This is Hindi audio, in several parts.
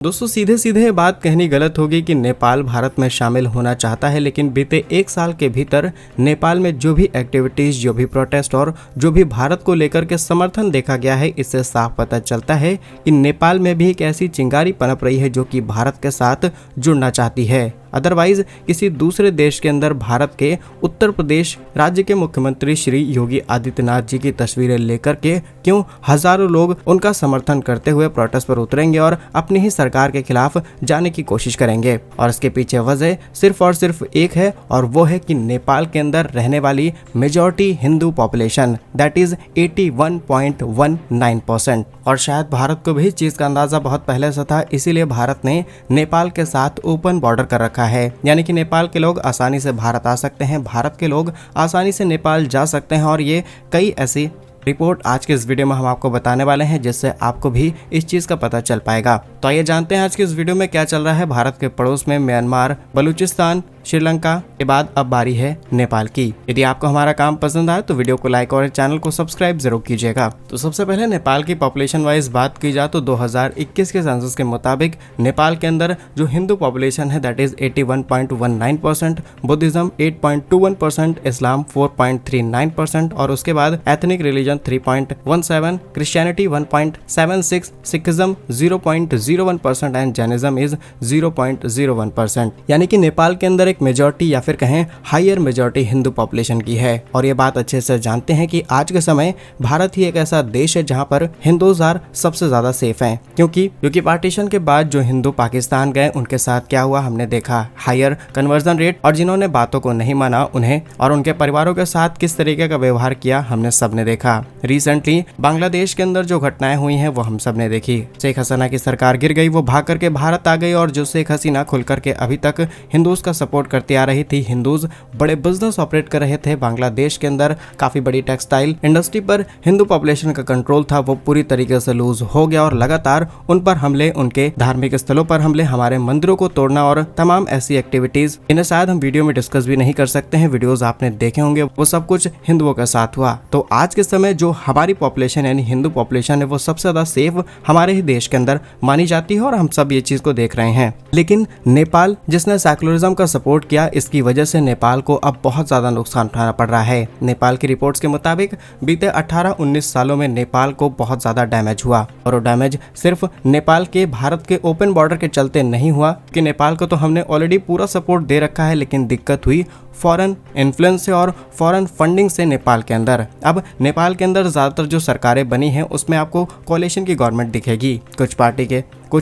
दोस्तों सीधे सीधे ये बात कहनी गलत होगी कि नेपाल भारत में शामिल होना चाहता है, लेकिन बीते एक साल के भीतर नेपाल में जो भी एक्टिविटीज, जो भी प्रोटेस्ट और जो भी भारत को लेकर के समर्थन देखा गया है, इससे साफ पता चलता है कि नेपाल में भी एक ऐसी चिंगारी पनप रही है जो कि भारत के साथ जुड़ना चाहती है। अदरवाइज किसी दूसरे देश के अंदर भारत के उत्तर प्रदेश राज्य के मुख्यमंत्री श्री योगी आदित्यनाथ जी की तस्वीरें लेकर के क्यों हजारों लोग उनका समर्थन करते हुए प्रोटेस्ट पर उतरेंगे और अपनी ही सरकार के खिलाफ जाने की कोशिश करेंगे। और इसके पीछे वजह सिर्फ और सिर्फ एक है, और वो है कि नेपाल के अंदर रहने वाली majority Hindu population, that is 81.19%। और शायद भारत को भी इस चीज का अंदाजा बहुत पहले से था, इसीलिए भारत ने नेपाल के साथ ओपन बॉर्डर कर रखा है, यानी कि नेपाल के लोग आसानी से भारत आ सकते हैं, भारत के लोग आसानी से नेपाल जा सकते हैं। और ये कई ऐसी रिपोर्ट आज के इस वीडियो में हम आपको बताने वाले हैं, जिससे आपको भी इस चीज का पता चल पाएगा। तो आइए जानते हैं आज के इस वीडियो में क्या चल रहा है भारत के पड़ोस में म्यांमार, बलूचिस्तान, श्रीलंका के बाद अब बारी है नेपाल की। यदि आपको हमारा काम पसंद आए तो वीडियो को लाइक और चैनल को सब्सक्राइब जरूर कीजिएगा। तो सबसे पहले नेपाल की पॉपुलेशन वाइज बात की जाए तो 2021 के सेंसस के मुताबिक नेपाल के अंदर जो हिंदू पॉपुलेशन है दैट इज 81.19%, बुद्धिज्म 8.21%, इस्लाम 4.39% और उसके बाद ethnic religion 3.17, Christianity 1.76, Sikhism 0.01% and Jainism is 0.01%। यानी कि नेपाल के अंदर एक मेजॉरिटी या फिर कहें हायर मेजॉरिटी हिंदू पॉपुलेशन की है। और ये बात अच्छे से जानते हैं कि आज के समय भारत ही एक ऐसा देश है जहां पर हिंदूज आर सबसे ज्यादा सेफ हैं, क्योंकि पार्टीशन के बाद जो हिंदू पाकिस्तान गए उनके साथ क्या हुआ हमने देखा, हायर कन्वर्जन रेट, और जिन्होंने बातों को नहीं माना उन्हें और उनके परिवारों के साथ किस तरीके का व्यवहार किया हमने सबने देखा। रिसेंटली बांग्लादेश के अंदर जो घटनाएं हुई हैं वो हम सबने देखी। शेख हसीना की सरकार गिर गई, वो भाग करके भारत आ गई, और जो शेख हसीना खुल करके अभी तक हिंदूज का सपोर्ट करती आ रही थी, हिंदूज बड़े बिजनेस ऑपरेट कर रहे थे बांग्लादेश के अंदर, काफी बड़ी टेक्सटाइल इंडस्ट्री पर हिंदू पॉपुलेशन का कंट्रोल था, वो पूरी तरीके से लूज हो गया और लगातार उन पर हमले, उनके धार्मिक स्थलों पर हमले, हमारे मंदिरों को तोड़ना और तमाम ऐसी एक्टिविटीज, इन्हें शायद हम वीडियो में डिस्कस भी नहीं कर सकते हैं, वीडियोज आपने देखे होंगे, वो सब कुछ हिंदुओं के साथ हुआ। तो आज के समय जो हमारी पॉपुलेशन यानी हिंदू पॉपुलेशन है वो सबसे ज्यादा सेफ हमारे ही देश के अंदर मानी जाती है और हम सब ये चीज को देख रहे हैं। लेकिन नेपाल जिसने सेकुलरिज्म का सपोर्ट किया, इसकी वजह से नेपाल को अब बहुत ज्यादा नुकसान उठाना पड़ रहा है। नेपाल की रिपोर्ट्स के मुताबिक बीते 18-19 सालों में नेपाल को बहुत ज्यादा डैमेज हुआ, और वो डैमेज सिर्फ नेपाल के भारत के ओपन बॉर्डर के चलते नहीं हुआ कि नेपाल को तो हमने ऑलरेडी पूरा सपोर्ट दे रखा है, लेकिन दिक्कत हुई फॉरेन इन्फ्लुएंस से और फॉरेन फंडिंग से नेपाल के अंदर। अब नेपाल के अंदर ज्यादातर जो सरकारें बनी हैं उसमें आपको कोalition की गवर्नमेंट दिखेगी, कुछ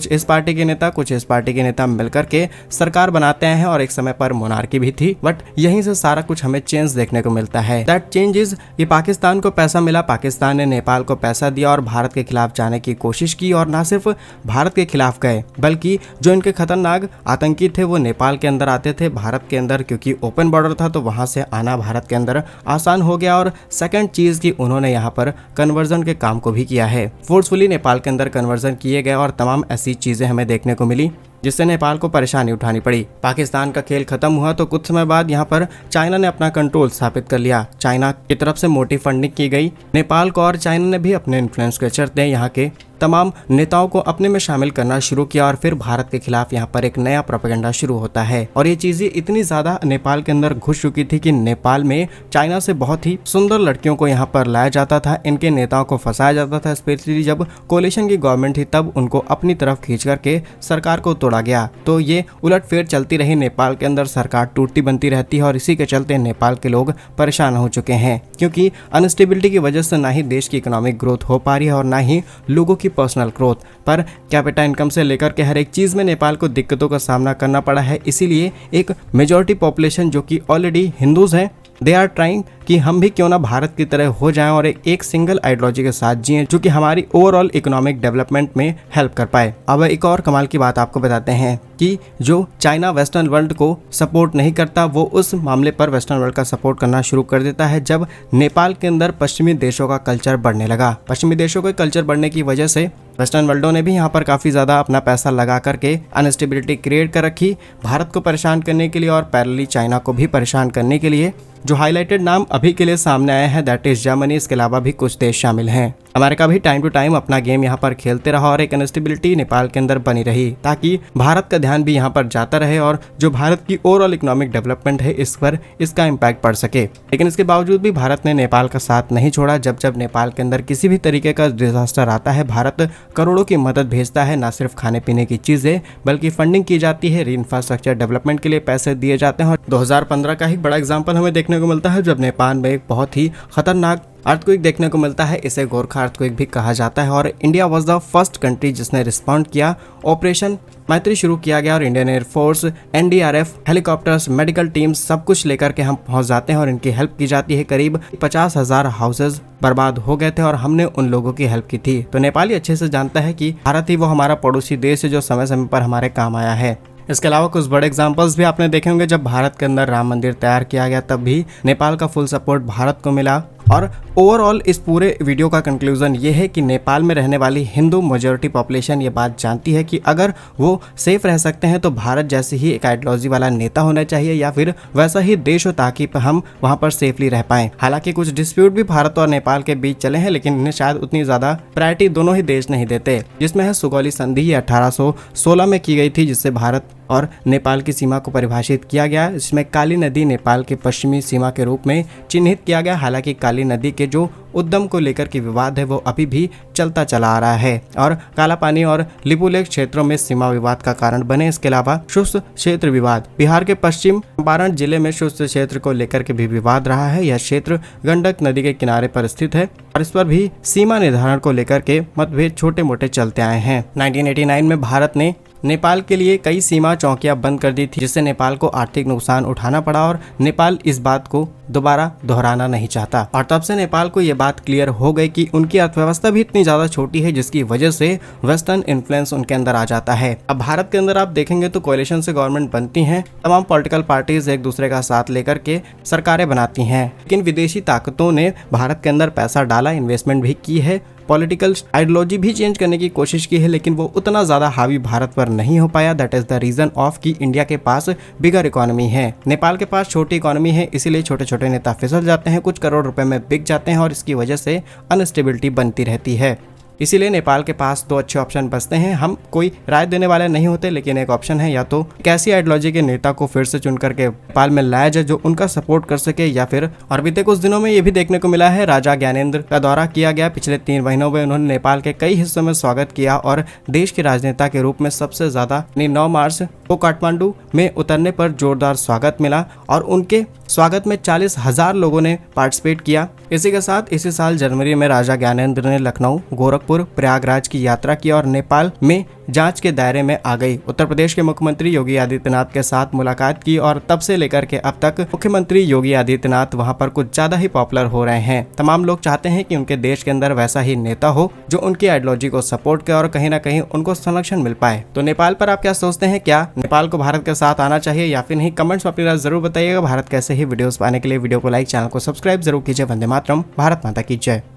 इस पार्टी के नेता, कुछ इस पार्टी के नेता मिलकर के सरकार बनाते हैं, और एक समय पर मोनार्की भी थी, बट यहीं से सारा कुछ हमें चेंज देखने को मिलता है। दैट चेंज इज ये पाकिस्तान को पैसा मिला, पाकिस्तान ने नेपाल को पैसा दिया और भारत के खिलाफ जाने की कोशिश की, और ना सिर्फ भारत के खिलाफ गए बल्कि जो इनके खतरनाक आतंकी थे वो नेपाल के अंदर आते थे भारत के अंदर, क्योंकि ओपन बॉर्डर था तो वहां से आना भारत के अंदर आसान हो गया। और सेकंड चीज की उन्होंने यहाँ पर कन्वर्जन के काम को भी किया है, फोर्सफुली नेपाल के अंदर कन्वर्जन किए गए और तमाम ऐसी चीजें हमें देखने को मिली जिससे नेपाल को परेशानी उठानी पड़ी। पाकिस्तान का खेल खत्म हुआ तो कुछ समय बाद यहाँ पर चाइना ने अपना कंट्रोल स्थापित कर लिया, चाइना की तरफ से मोटी फंडिंग की गई नेपाल को, और चाइना ने भी अपने इन्फ्लुएंस के चलते यहाँ के तमाम नेताओं को अपने में शामिल करना शुरू किया, और फिर भारत के खिलाफ यहाँ पर एक नया प्रोपेगेंडा शुरू होता है। और ये चीजें इतनी ज्यादा नेपाल के अंदर घुस चुकी थी कि नेपाल में चाइना से बहुत ही सुंदर लड़कियों को यहाँ पर लाया जाता था, इनके नेताओं को फंसाया जाता था, स्पेशली जब कोalition की गवर्नमेंट थी तब उनको अपनी तरफ खींच करके सरकार को तोड़ा गया। तो ये उलटफेर चलती रही, नेपाल के अंदर सरकार टूटती बनती रहती है, और इसी के चलते नेपाल के लोग परेशान हो चुके हैं, क्योंकि अनस्टेबिलिटी की वजह से ना ही देश की इकोनॉमिक ग्रोथ हो पा रही है और ना ही लोगों की personal growth, per capita income से लेकर के हर एक चीज में नेपाल को दिक्कतों का सामना करना पड़ा है। इसीलिए एक मेजॉरिटी पॉपुलेशन जो कि ऑलरेडी हिंदूज हैं, दे आर ट्राइंग कि हम भी क्यों ना भारत की तरह हो जाएं और एक सिंगल आइडियोलॉजी के साथ जिएं जो कि हमारी ओवरऑल इकोनॉमिक डेवलपमेंट में हेल्प कर पाए। अब एक और कमाल की बात आपको बताते हैं कि जो चाइना वेस्टर्न वर्ल्ड को सपोर्ट नहीं करता, वो उस मामले पर वेस्टर्न वर्ल्ड का सपोर्ट करना शुरू कर देता है जब नेपाल के अंदर पश्चिमी देशों का कल्चर बढ़ने लगा। पश्चिमी देशों के कल्चर बढ़ने की वजह से वेस्टर्न वर्ल्डों ने भी यहाँ पर काफ़ी ज़्यादा अपना पैसा लगा करके अनस्टेबिलिटी क्रिएट कर रखी भारत को परेशान करने के लिए और पैरेलली चाइना को भी परेशान करने के लिए। जो हाईलाइटेड नाम अभी के लिए सामने आया है दैट इज जर्मनी, इसके अलावा भी कुछ देश शामिल हैं। अमेरिका भी टाइम टू टाइम अपना गेम यहाँ पर खेलते रहा और एक इंस्टेबिलिटी नेपाल के अंदर बनी रही, ताकि भारत का ध्यान भी यहाँ पर जाता रहे और जो भारत की ओवरऑल इकोनॉमिक डेवलपमेंट है इस पर इसका इम्पैक्ट पड़ सके। लेकिन इसके बावजूद भी भारत ने नेपाल का साथ नहीं छोड़ा। जब जब नेपाल के अंदर किसी भी तरीके का डिजास्टर आता है, भारत करोड़ों की मदद भेजता है। न सिर्फ खाने पीने की चीजें बल्कि फंडिंग की जाती है, इंफ्रास्ट्रक्चर डेवलपमेंट के लिए पैसे दिए जाते हैं। और 2015 का ही बड़ा एग्जाम्पल हमें देखने को मिलता है, जब नेपाल में एक बहुत ही खतरनाक अर्थक्वेक देखने को मिलता है। इसे गोरखा अर्थक्वेक भी कहा जाता है और India was the first country जिसने रिस्पॉन्ड किया। ऑपरेशन मैत्री शुरू किया गया और Indian air force, NDRF, helicopters, medical teams सब कुछ लेकर के हम पहुंच जाते हैं और इनकी हेल्प की जाती है। करीब 50,000 हाउसेज बर्बाद हो गए थे और हमने उन लोगों की हेल्प की थी। तो नेपाली अच्छे से जानता है कि भारत ही वो हमारा पड़ोसी देश है जो समय समय पर हमारे काम आया है। इसके अलावा कुछ बड़े एग्जांपल्स भी आपने देखे होंगे। जब भारत के अंदर राम मंदिर तैयार किया गया तब भी नेपाल का फुल सपोर्ट भारत को मिला। और ओवरऑल इस पूरे वीडियो का कंक्लूजन ये है कि नेपाल में रहने वाली हिंदू मेजॉरिटी पॉपुलेशन ये बात जानती है कि अगर वो सेफ रह सकते हैं तो भारत जैसे ही एक आइडियोलॉजी वाला नेता होना चाहिए या फिर वैसा ही देश हो, ताकि हम वहां पर सेफली रह पाएं। हालांकि कुछ डिस्प्यूट भी भारत और नेपाल के बीच चले हैं, लेकिन इन्हें शायद उतनी ज्यादा प्रायोरिटी दोनों ही देश नहीं देते। जिसमें है सुगौली संधि, ये 1816 में की गई थी, जिससे भारत और नेपाल की सीमा को परिभाषित किया गया। इसमें काली नदी नेपाल के पश्चिमी सीमा के रूप में चिन्हित किया गया। हालांकि काली नदी के जो उद्गम को लेकर के विवाद है वो अभी भी चलता चला आ रहा है और काला पानी और लिपुलेख क्षेत्रों में सीमा विवाद का कारण बने। इसके अलावा शुष्क क्षेत्र विवाद, बिहार के पश्चिम चंपारण जिले में शुष्क क्षेत्र को लेकर के भी विवाद रहा है। यह क्षेत्र गंडक नदी के किनारे पर स्थित है और इस पर भी सीमा निर्धारण को लेकर के मतभेद छोटे मोटे चलते आए हैं। 1989 में भारत ने नेपाल के लिए कई सीमा चौकियां बंद कर दी थी, जिससे नेपाल को आर्थिक नुकसान उठाना पड़ा और नेपाल इस बात को दोबारा दोहराना नहीं चाहता। और तब से नेपाल को यह बात क्लियर हो गई कि उनकी अर्थव्यवस्था भी इतनी ज्यादा छोटी है जिसकी वजह से वेस्टर्न इन्फ्लुएंस उनके अंदर आ जाता है। अब भारत के अंदर आप देखेंगे तो कोalition से गवर्नमेंट बनती हैं, तमाम पॉलिटिकल पार्टीज एक दूसरे का साथ लेकर के सरकारें बनाती हैं, लेकिन विदेशी ताकतों ने भारत के अंदर पैसा डाला, इन्वेस्टमेंट भी की है, पॉलिटिकल आइडियोलॉजी भी चेंज करने की कोशिश की है, लेकिन वो उतना ज्यादा हावी भारत पर नहीं हो पाया। That is the reason of कि इंडिया के पास बिगर इकोनॉमी है, नेपाल के पास छोटी इकोनॉमी है, इसीलिए छोटे छोटे नेता फिसल जाते हैं, कुछ करोड़ रुपए में बिक जाते हैं और इसकी वजह से अनस्टेबिलिटी बनती रहती है। इसीलिए नेपाल के पास दो अच्छे ऑप्शन बचते हैं। हम कोई राय देने वाले नहीं होते, लेकिन एक ऑप्शन है, या तो कैसी आइडियोलॉजी के नेता को फिर से चुन करके नेपाल में लाया जाए जो उनका सपोर्ट कर सके, या फिर और बीते कुछ दिनों में ये भी देखने को मिला है राजा ज्ञानेंद्र का दौरा किया गया। पिछले 3 महीनों में उन्होंने नेपाल के कई हिस्सों में स्वागत किया और देश के राजनेता के रूप में सबसे ज्यादा 9 मार्च को काठमांडू में उतरने पर जोरदार स्वागत मिला और उनके स्वागत में 40,000 लोगों ने पार्टिसिपेट किया। इसी के साथ इसी साल जनवरी में राजा ज्ञानेंद्र ने लखनऊ, गोरखपुर, प्रयागराज की यात्रा की और नेपाल में जांच के दायरे में आ गई। उत्तर प्रदेश के मुख्यमंत्री योगी आदित्यनाथ के साथ मुलाकात की और तब से लेकर के अब तक मुख्यमंत्री योगी आदित्यनाथ वहां पर कुछ ज्यादा ही पॉपुलर हो रहे हैं। तमाम लोग चाहते हैं कि उनके देश के अंदर वैसा ही नेता हो जो उनकी आइडियोलॉजी को सपोर्ट करे और कहीं ना कहीं उनको संरक्षण मिल पाए। तो नेपाल पर आप क्या सोचते हैं? क्या नेपाल को भारत के साथ आना चाहिए या फिर नहीं? कमेंट्स में अपनी राय जरूर बताइएगा। भारत कैसे ही वीडियोस पाने के लिए वीडियो को लाइक, चैनल को सब्सक्राइब जरूर कीजिए। वंदे मातरम, भारत माता की जय।